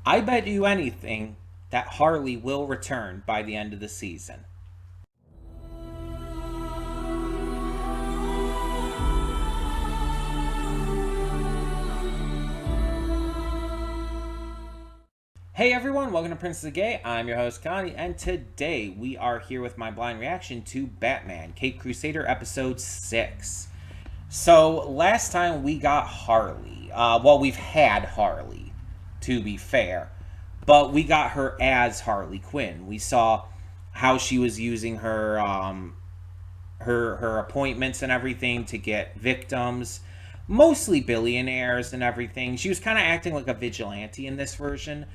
I bet you anything that Harley will return by the end of the season. Hey everyone, welcome to Princess of Gay. I'm your host Connie, and today we are here with my blind reaction to Batman, Caped Crusader Episode 6. So, last time we got Harley. We've had Harley, to be fair. But we got her as Harley Quinn. We saw how she was using her appointments and everything to get victims, mostly billionaires and everything. She was kind of acting like a vigilante in this version,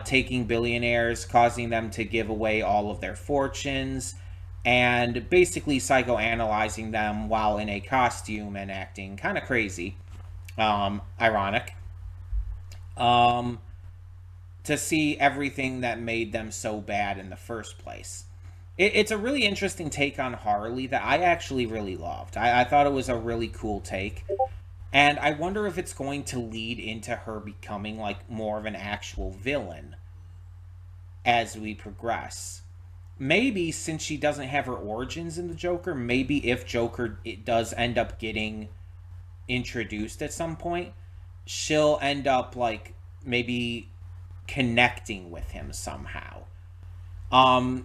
taking billionaires, causing them to give away all of their fortunes, and basically psychoanalyzing them while in a costume and acting kind of crazy. Ironic. To see everything that made them so bad in the first place. It's a really interesting take on Harley that I actually really loved. I thought it was a really cool take. And I wonder if it's going to lead into her becoming like more of an actual villain as we progress. Maybe since she doesn't have her origins in the Joker, maybe if Joker it does end up getting introduced at some point, she'll end up like maybe connecting with him somehow.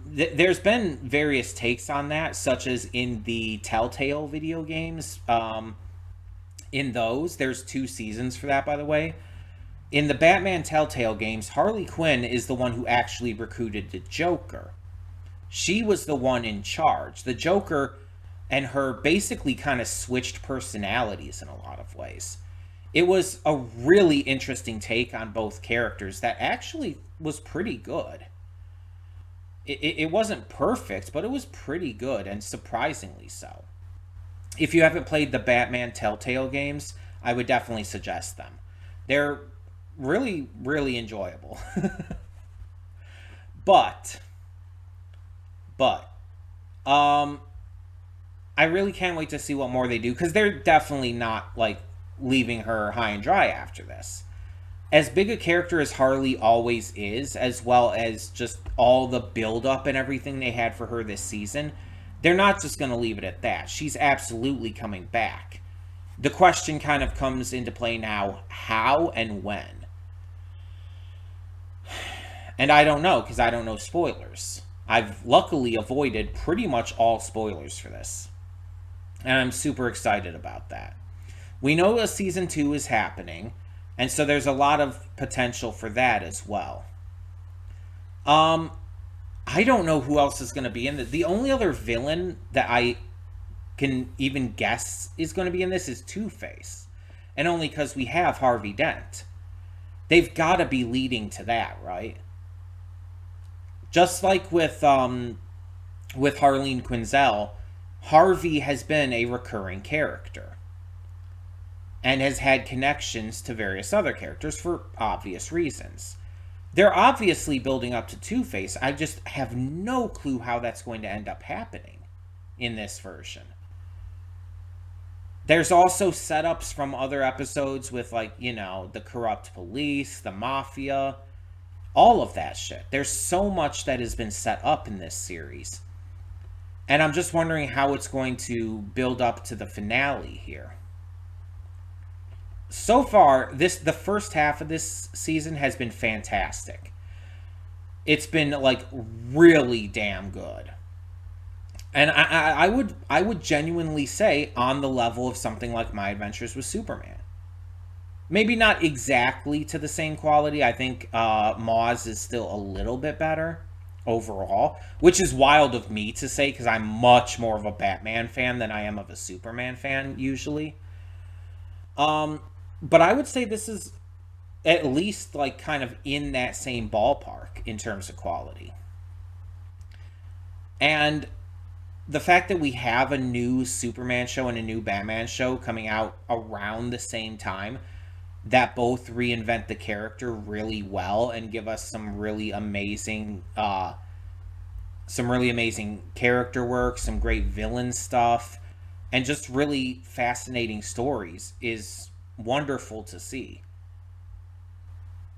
There's been various takes on that, such as in the Telltale video games. In those, there's 2 seasons for that, by the way. In the Batman Telltale games, Harley Quinn is the one who actually recruited the Joker. She was the one in charge. The Joker and her basically kind of switched personalities in a lot of ways. It was a really interesting take on both characters that actually was pretty good. It wasn't perfect, but it was pretty good, and surprisingly so. If you haven't played the Batman Telltale games, I would definitely suggest them. They're really, really enjoyable. but, I really can't wait to see what more they do, because they're definitely not, like, leaving her high and dry after this. As big a character as Harley always is, as well as just all the build-up and everything they had for her this season, they're not just going to leave it at that. She's absolutely coming back. The question kind of comes into play now, how and when? And I don't know, because I don't know spoilers. I've luckily avoided pretty much all spoilers for this. And I'm super excited about that. We know a season 2 is happening, and so there's a lot of potential for that as well. I don't know who else is going to be in it. The only other villain that I can even guess is going to be in this is Two-Face. And only because we have Harvey Dent. They've got to be leading to that, right? Just like with Harleen Quinzel, Harvey has been a recurring character. And has had connections to various other characters for obvious reasons. They're obviously building up to Two-Face. I just have no clue how that's going to end up happening in this version. There's also setups from other episodes with, like, you know, the corrupt police, the mafia, all of that shit. There's so much that has been set up in this series. And I'm just wondering how it's going to build up to the finale here. So far, the first half of this season has been fantastic. It's been like really damn good, and I would genuinely say on the level of something like My Adventures with Superman. Maybe not exactly to the same quality. I think Moz is still a little bit better overall, which is wild of me to say because I'm much more of a Batman fan than I am of a Superman fan usually. But I would say this is at least like kind of in that same ballpark in terms of quality. And the fact that we have a new Superman show and a new Batman show coming out around the same time that both reinvent the character really well and give us some really amazing character work, some great villain stuff, and just really fascinating stories is wonderful to see.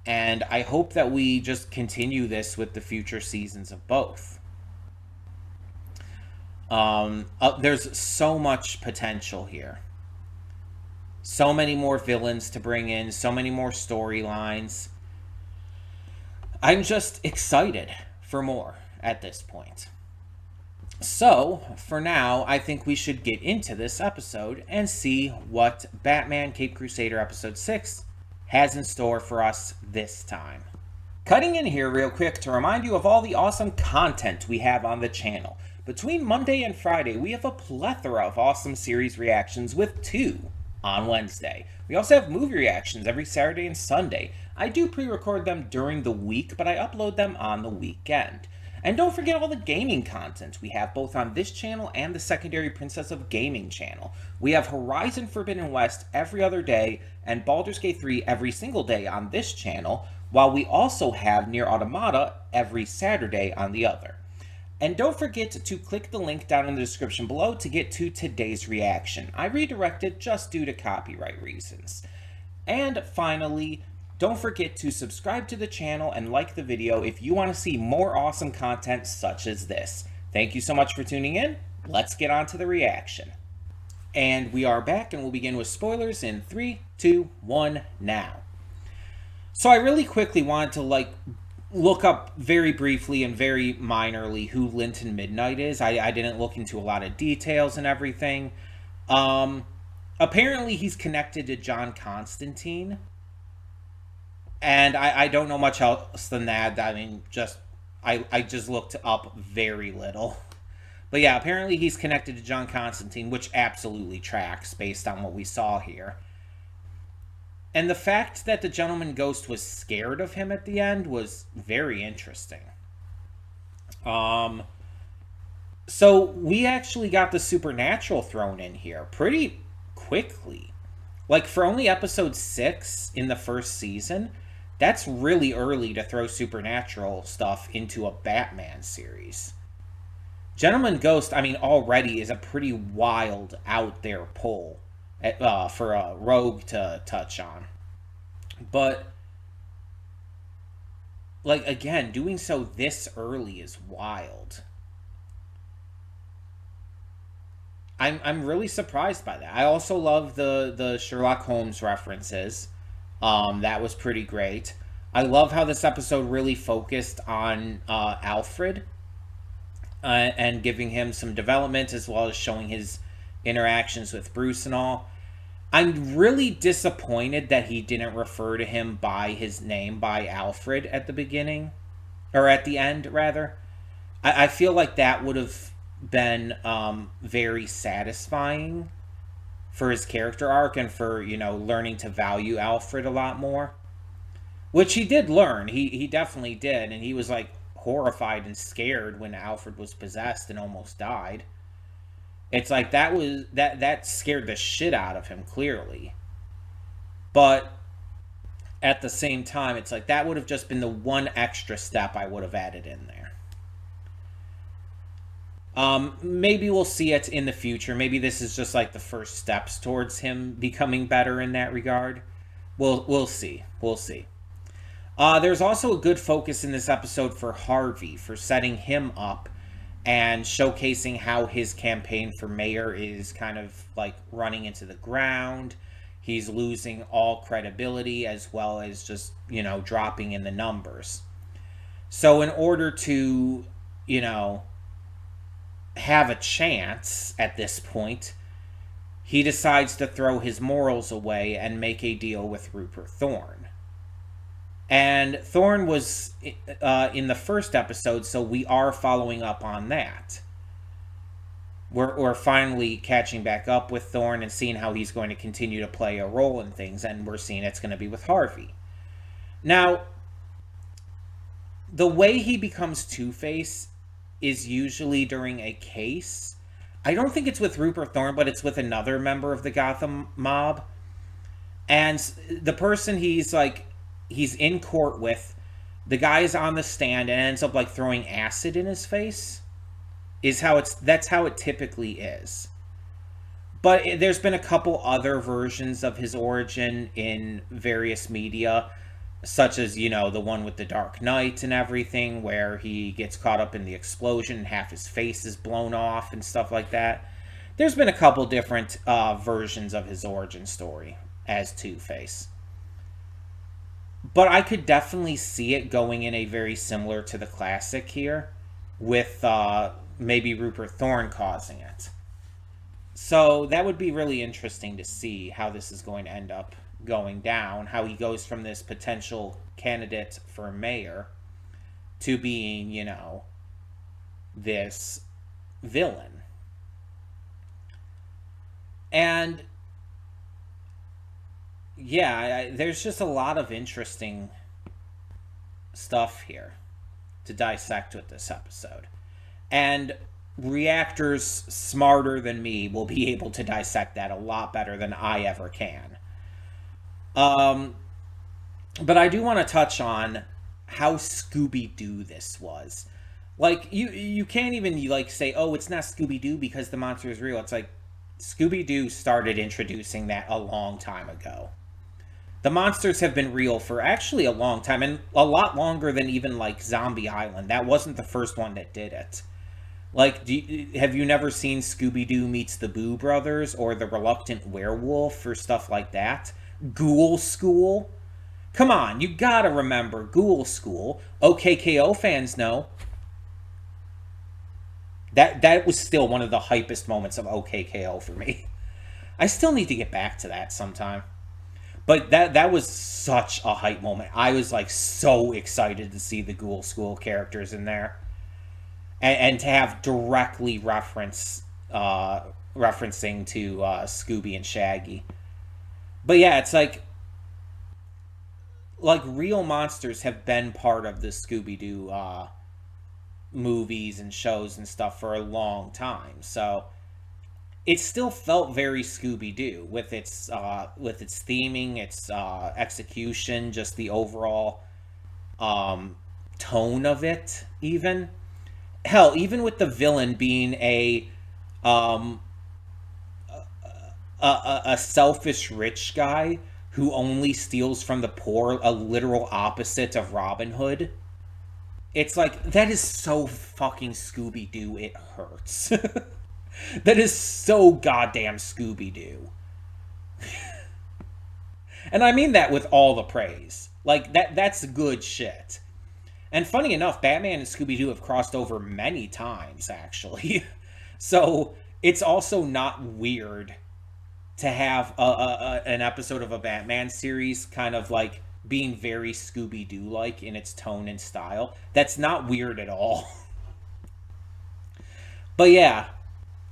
And I hope that we just continue this with the future seasons of both. There's so much potential here. So many more villains to bring in, so many more storylines. I'm just excited for more at this point. So, for now, I think we should get into this episode and see what Batman Cape Crusader Episode 6 has in store for us this time. Cutting in here real quick to remind you of all the awesome content we have on the channel. Between Monday and Friday, we have a plethora of awesome series reactions with 2 on Wednesday. We also have movie reactions every Saturday and Sunday. I do pre-record them during the week, but I upload them on the weekend. And don't forget all the gaming content we have both on this channel and the Secondary Princess of Gaming channel. We have Horizon Forbidden West every other day and Baldur's Gate 3 every single day on this channel, while we also have Nier Automata every Saturday on the other. And don't forget to click the link down in the description below to get to today's reaction. I redirected just due to copyright reasons. And finally, don't forget to subscribe to the channel and like the video if you want to see more awesome content such as this. Thank you so much for tuning in. Let's get on to the reaction. And we are back, and we'll begin with spoilers in 3, 2, 1, now. So I really quickly wanted to look up very briefly and very minorly who Linton Midnight is. I didn't look into a lot of details and everything. Apparently he's connected to John Constantine. And I don't know much else than that. I mean, I just looked up very little. But yeah, apparently he's connected to John Constantine, which absolutely tracks based on what we saw here. And the fact that the Gentleman Ghost was scared of him at the end was very interesting. So we actually got the supernatural thrown in here pretty quickly. Like, for only episode 6 in the first season, that's really early to throw supernatural stuff into a Batman series. Gentleman Ghost, I mean, already is a pretty wild, out there pull for a rogue to touch on. But, like, again, doing so this early is wild. I'm really surprised by that. I also love the Sherlock Holmes references. That was pretty great. I love how this episode really focused on Alfred and giving him some development, as well as showing his interactions with Bruce and all. I'm really disappointed that he didn't refer to him by his name, by Alfred, at the beginning. Or at the end, rather. I feel like that would have been very satisfying for his character arc and for, learning to value Alfred a lot more. Which he did learn. He definitely did. And he was, horrified and scared when Alfred was possessed and almost died. It's like that scared the shit out of him, clearly. But at the same time, it's like that would have just been the one extra step I would have added in there. Maybe we'll see it in the future. Maybe this is just the first steps towards him becoming better in that regard. We'll see. We'll see. There's also a good focus in this episode for Harvey, for setting him up and showcasing how his campaign for mayor is kind of running into the ground. He's losing all credibility, as well as just, dropping in the numbers. So in order to, have a chance at this point, he decides to throw his morals away and make a deal with Rupert Thorne. And Thorne was in the first episode, so we are following up on that. We're finally catching back up with Thorne and seeing how he's going to continue to play a role in things, and we're seeing it's going to be with Harvey. Now, the way he becomes Two-Face is usually during a case. I don't think it's with Rupert Thorne, but it's with another member of the Gotham mob. And the person he's in court with, the guy is on the stand and ends up throwing acid in his face. That's how it typically is. But there's been a couple other versions of his origin in various media. such as, you know, the one with the Dark Knight and everything, where he gets caught up in the explosion and half his face is blown off and stuff like that. There's been a couple different versions of his origin story as Two-Face. But I could definitely see it going in a very similar to the classic here, with maybe Rupert Thorne causing it. So that would be really interesting to see how this is going to end up going down, how he goes from this potential candidate for mayor to being, you know, this villain. And yeah, there's just a lot of interesting stuff here to dissect with this episode. And reactors smarter than me will be able to dissect that a lot better than I ever can. Um, but I do want to touch on how Scooby Doo this was. Like you can't even like say, oh, it's not Scooby Doo because the monster is real. It's like Scooby Doo started introducing that a long time ago. The monsters have been real for actually a long time, and a lot longer than even like Zombie Island. That wasn't the first one that did it. Like, have you never seen Scooby Doo Meets the Boo Brothers or The Reluctant Werewolf or stuff like that? Ghoul School? Come on, you gotta remember Ghoul School. OKKO fans know. That was still one of the hypest moments of OKKO for me. I still need to get back to that sometime. But that was such a hype moment. I was like so excited to see the Ghoul School characters in there. And to have directly referencing to Scooby and Shaggy. But yeah, it's like real monsters have been part of the Scooby Doo movies and shows and stuff for a long time. So it still felt very Scooby Doo with its theming, its execution, just the overall tone of it. Even hell, even with the villain being um, a selfish rich guy who only steals from the poor, a literal opposite of Robin Hood. It's like, that is so fucking Scooby Doo, it hurts. That is so goddamn Scooby Doo. And I mean that with all the praise. Like, that's good shit. And funny enough, Batman and Scooby Doo have crossed over many times, actually. So it's also not weird to have an episode of a Batman series kind of like being very Scooby Doo like in its tone and style. That's not weird at all. But yeah,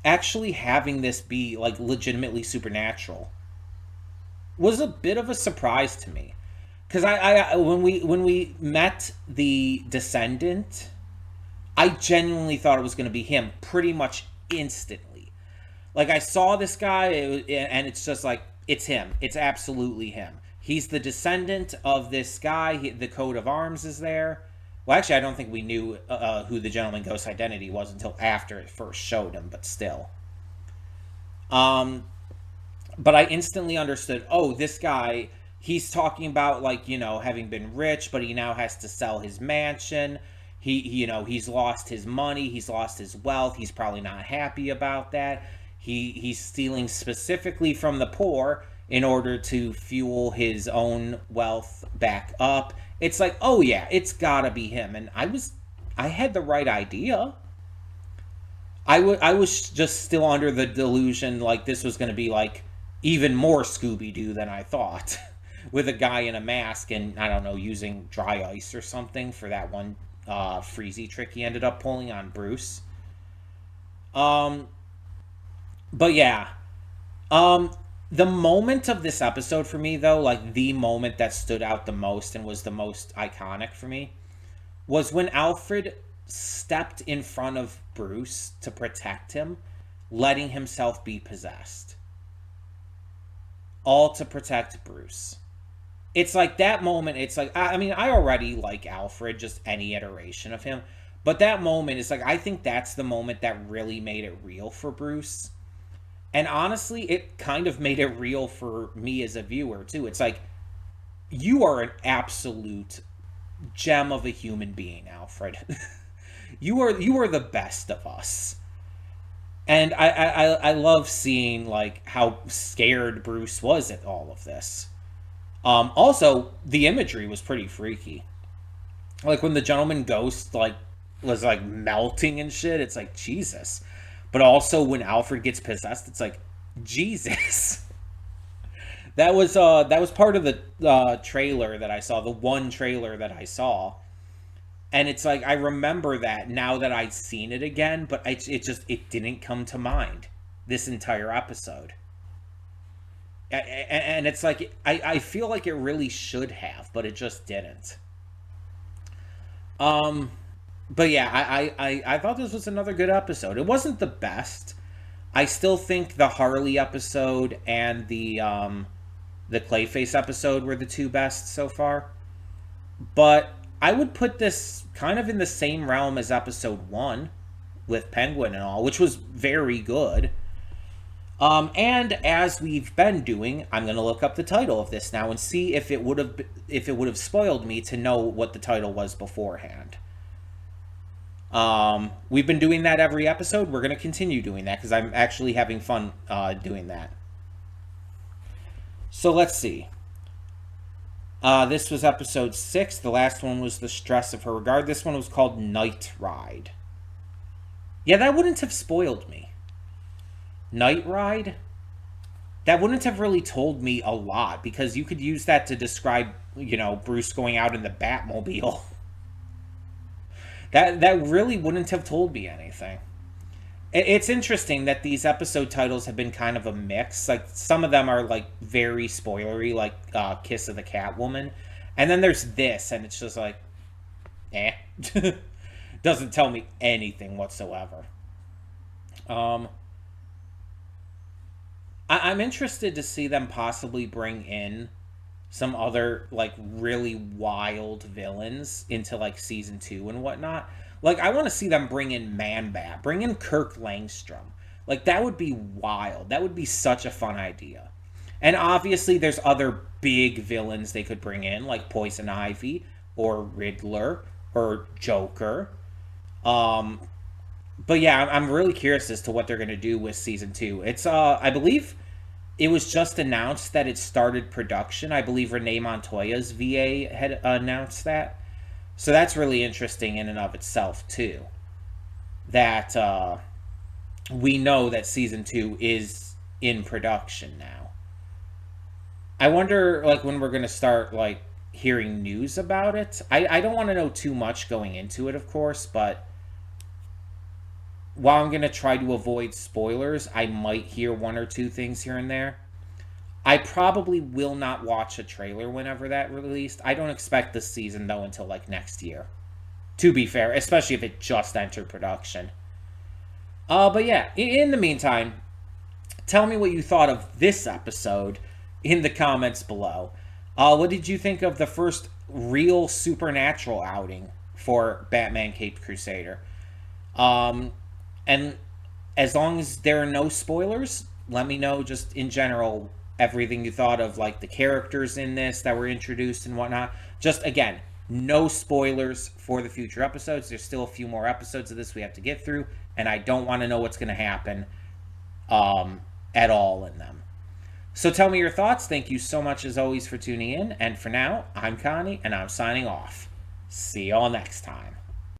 actually having this be like legitimately supernatural was a bit of a surprise to me. Because I when we met the Descendant, I genuinely thought it was going to be him pretty much instantly. Like, I saw this guy, and it's just like, it's him. It's absolutely him. He's the descendant of this guy. The coat of arms is there. Well, actually, I don't think we knew who the Gentleman Ghost's identity was until after it first showed him, but still. But I instantly understood, oh, this guy, he's talking about, like, you know, having been rich, but he now has to sell his mansion. You know, he's lost his money. He's lost his wealth. He's probably not happy about that. He's stealing specifically from the poor in order to fuel his own wealth back up. It's like, oh yeah, it's gotta be him. And I had the right idea. I was just still under the delusion like this was going to be like even more Scooby-Doo than I thought. With a guy in a mask and, I don't know, using dry ice or something for that one freezy trick he ended up pulling on Bruce. But yeah. The moment of this episode for me, though, like the moment that stood out the most and was the most iconic for me, was when Alfred stepped in front of Bruce to protect him, letting himself be possessed. All to protect Bruce. It's like that moment, it's like, I mean, I already like Alfred, just any iteration of him, but that moment is like, I think that's the moment that really made it real for Bruce. And honestly, it kind of made it real for me as a viewer, too. It's like, You are an absolute gem of a human being, Alfred. You are the best of us. And I love seeing like how scared Bruce was at all of this. Also, the imagery was pretty freaky. Like when the gentleman ghost like was like melting and shit, it's like Jesus. But also when Alfred gets possessed, it's like Jesus. That was part of the trailer that I saw, the one trailer that I saw, and it's like I remember that now that I'd seen it again, but it didn't come to mind this entire episode. And it's like I feel like it really should have, but it just didn't. Um, but yeah, I thought this was another good episode. It wasn't the best. I still think the Harley episode and the Clayface episode were the two best so far. But I would put this kind of in the same realm as episode one with Penguin and all, which was very good. And as we've been doing, I'm gonna look up the title of this now and see if it would have spoiled me to know what the title was beforehand. We've been doing that every episode. We're gonna continue doing that because I'm actually having fun doing that. So let's see. This was episode 6. The last one was The Stress of Her Regard. This one was called Night Ride. Yeah, that wouldn't have spoiled me. Night Ride? That wouldn't have really told me a lot because you could use that to describe, Bruce going out in the Batmobile. That really wouldn't have told me anything. It's interesting that these episode titles have been kind of a mix. Like some of them are like very spoilery, like Kiss of the Catwoman, and then there's this, and it's just like, eh, doesn't tell me anything whatsoever. Um, I'm interested to see them possibly bring in some other like really wild villains into like season 2 and whatnot. Like I want to see them bring in Man Bat, bring in Kirk Langstrom. Like that would be wild. That would be such a fun idea. And obviously there's other big villains they could bring in like Poison Ivy or Riddler or Joker. Um but yeah, I'm really curious as to what they're going to do with season 2. It's I believe it was just announced that it started production. I believe Renee Montoya's VA had announced that. So that's really interesting in and of itself too. That we know that season 2 is in production now. I wonder like when we're gonna start like hearing news about it. I don't want to know too much going into it, of course, but while I'm gonna try to avoid spoilers, I might hear one or two things here and there. I probably will not watch a trailer whenever that released. I don't expect this season though until like next year. To be fair, especially if it just entered production. But yeah, in the meantime, tell me what you thought of this episode in the comments below. What did you think of the first real supernatural outing for Batman Caped Crusader? Um, and as long as there are no spoilers, let me know just in general everything you thought of like the characters in this that were introduced and whatnot. Just again, no spoilers for the future episodes. There's still a few more episodes of this we have to get through, and I don't want to know what's going to happen at all in them. So tell me your thoughts. Thank you so much as always for tuning in. And for now, I'm Connie, and I'm signing off. See y'all next time.